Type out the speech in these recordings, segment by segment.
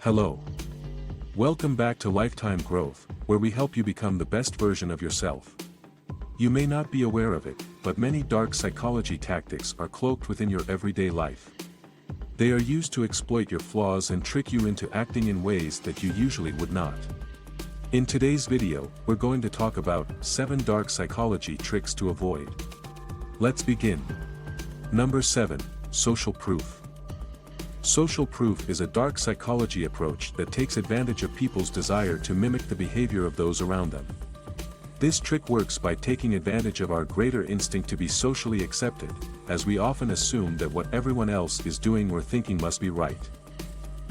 Hello. Welcome back to Lifetime Growth, where we help you become the best version of yourself. You may not be aware of it, but many dark psychology tactics are cloaked within your everyday life. They are used to exploit your flaws and trick you into acting in ways that you usually would not. In today's video, we're going to talk about 7 dark psychology tricks to avoid. Let's begin. Number 7. Social proof. Social proof is a dark psychology approach that takes advantage of people's desire to mimic the behavior of those around them. This trick works by taking advantage of our greater instinct to be socially accepted, as we often assume that what everyone else is doing or thinking must be right.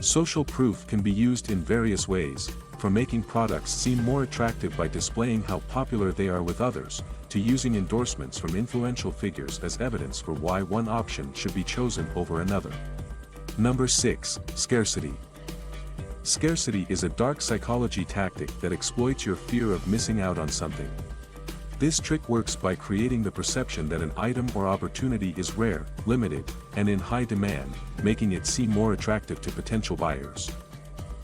Social proof can be used in various ways, from making products seem more attractive by displaying how popular they are with others, to using endorsements from influential figures as evidence for why one option should be chosen over another. Number 6. Scarcity. Scarcity is a dark psychology tactic that exploits your fear of missing out on something. This trick works by creating the perception that an item or opportunity is rare, limited, and in high demand, making it seem more attractive to potential buyers.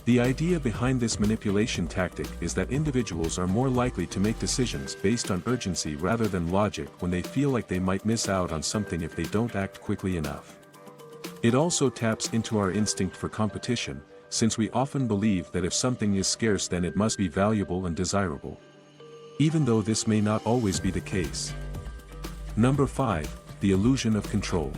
The idea behind this manipulation tactic is that individuals are more likely to make decisions based on urgency rather than logic when they feel like they might miss out on something if they don't act quickly enough. It also taps into our instinct for competition, since we often believe that if something is scarce then it must be valuable and desirable. Even though this may not always be the case. Number 5. The illusion of control.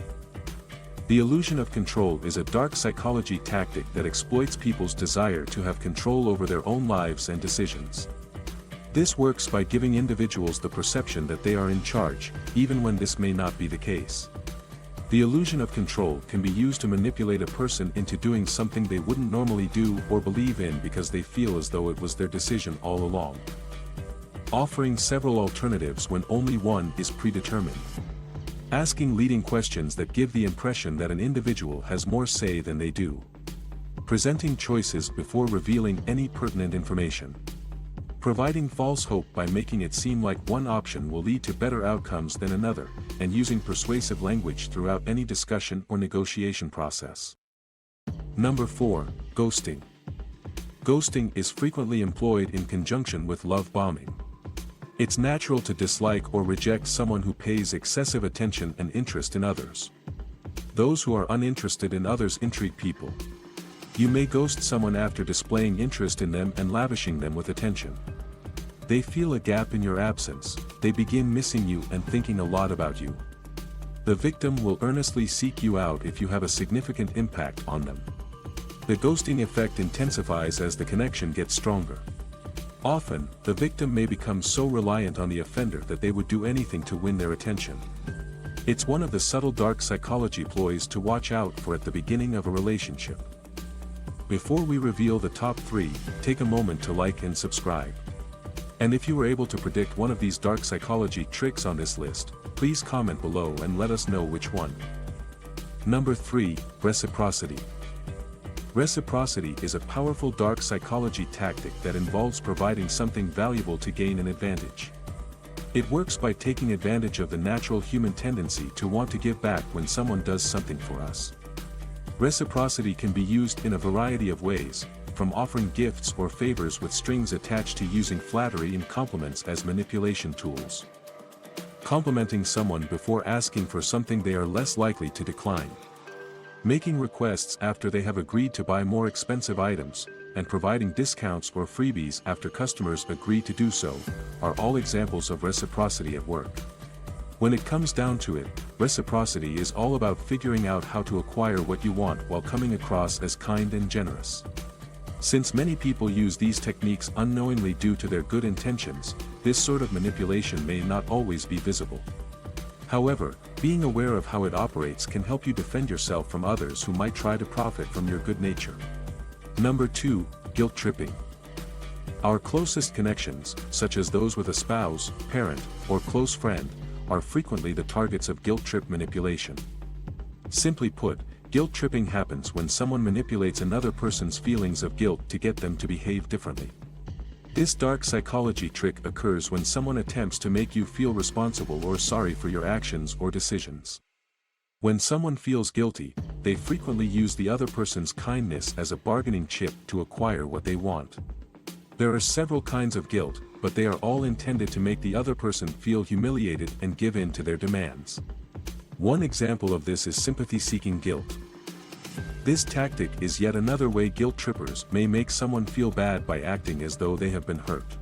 The illusion of control is a dark psychology tactic that exploits people's desire to have control over their own lives and decisions. This works by giving individuals the perception that they are in charge, even when this may not be the case. The illusion of control can be used to manipulate a person into doing something they wouldn't normally do or believe in because they feel as though it was their decision all along. Offering several alternatives when only one is predetermined. Asking leading questions that give the impression that an individual has more say than they do. Presenting choices before revealing any pertinent information. Providing false hope by making it seem like one option will lead to better outcomes than another, and using persuasive language throughout any discussion or negotiation process. Number 4. Ghosting. Ghosting is frequently employed in conjunction with love bombing. It's natural to dislike or reject someone who pays excessive attention and interest in others. Those who are uninterested in others intrigue people. You may ghost someone after displaying interest in them and lavishing them with attention. They feel a gap in your absence, they begin missing you and thinking a lot about you. The victim will earnestly seek you out if you have a significant impact on them. The ghosting effect intensifies as the connection gets stronger. Often, the victim may become so reliant on the offender that they would do anything to win their attention. It's one of the subtle dark psychology ploys to watch out for at the beginning of a relationship. Before we reveal the top 3, take a moment to like and subscribe. And if you were able to predict one of these dark psychology tricks on this list, please comment below and let us know which one. Number 3. Reciprocity. Reciprocity is a powerful dark psychology tactic that involves providing something valuable to gain an advantage. It works by taking advantage of the natural human tendency to want to give back when someone does something for us. Reciprocity can be used in a variety of ways, from offering gifts or favors with strings attached to using flattery and compliments as manipulation tools. Complimenting someone before asking for something they are less likely to decline. Making requests after they have agreed to buy more expensive items, and providing discounts or freebies after customers agree to do so, are all examples of reciprocity at work. When it comes down to it, reciprocity is all about figuring out how to acquire what you want while coming across as kind and generous. Since many people use these techniques unknowingly due to their good intentions, this sort of manipulation may not always be visible. However, being aware of how it operates can help you defend yourself from others who might try to profit from your good nature. Number 2. Guilt tripping. Our closest connections, such as those with a spouse, parent, or close friend, are frequently the targets of guilt trip manipulation. Simply put, guilt tripping happens when someone manipulates another person's feelings of guilt to get them to behave differently. This dark psychology trick occurs when someone attempts to make you feel responsible or sorry for your actions or decisions. When someone feels guilty, they frequently use the other person's kindness as a bargaining chip to acquire what they want. There are several kinds of guilt, but they are all intended to make the other person feel humiliated and give in to their demands. One example of this is sympathy-seeking guilt. This tactic is yet another way guilt trippers may make someone feel bad by acting as though they have been hurt.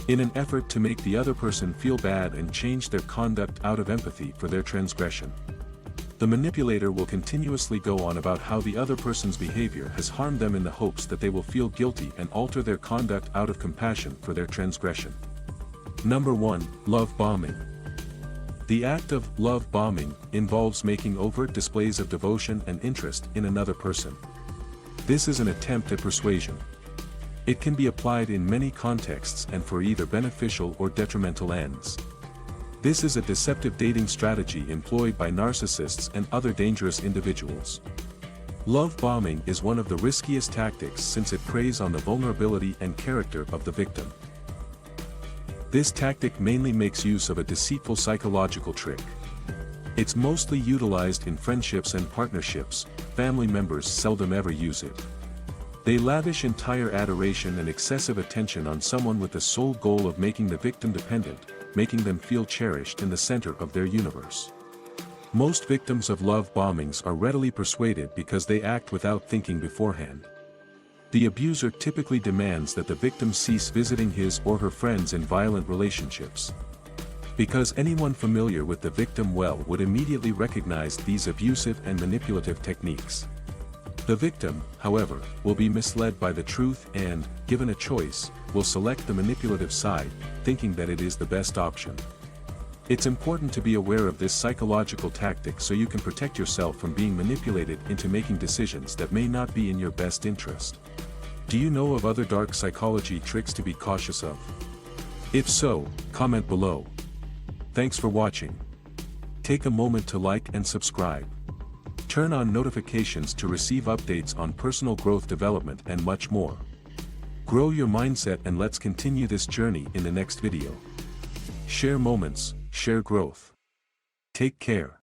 In an effort to make the other person feel bad and change their conduct out of empathy for their transgression, the manipulator will continuously go on about how the other person's behavior has harmed them in the hopes that they will feel guilty and alter their conduct out of compassion for their transgression. Number 1. Love bombing. The act of love bombing involves making overt displays of devotion and interest in another person. This is an attempt at persuasion. It can be applied in many contexts and for either beneficial or detrimental ends. This is a deceptive dating strategy employed by narcissists and other dangerous individuals. Love bombing is one of the riskiest tactics since it preys on the vulnerability and character of the victim. This tactic mainly makes use of a deceitful psychological trick. It's mostly utilized in friendships and partnerships. Family members seldom ever use it. They lavish entire adoration and excessive attention on someone with the sole goal of making the victim dependent, making them feel cherished in the center of their universe. Most victims of love bombings are readily persuaded because they act without thinking beforehand. The abuser typically demands that the victim cease visiting his or her friends in violent relationships. Because anyone familiar with the victim well would immediately recognize these abusive and manipulative techniques. The victim, however, will be misled by the truth and, given a choice, will select the manipulative side, thinking that it is the best option. It's important to be aware of this psychological tactic so you can protect yourself from being manipulated into making decisions that may not be in your best interest. Do you know of other dark psychology tricks to be cautious of? If so, comment below. Thanks for watching. Take a moment to like and subscribe. Turn on notifications to receive updates on personal growth development and much more. Grow your mindset and let's continue this journey in the next video. Share moments, share growth. Take care.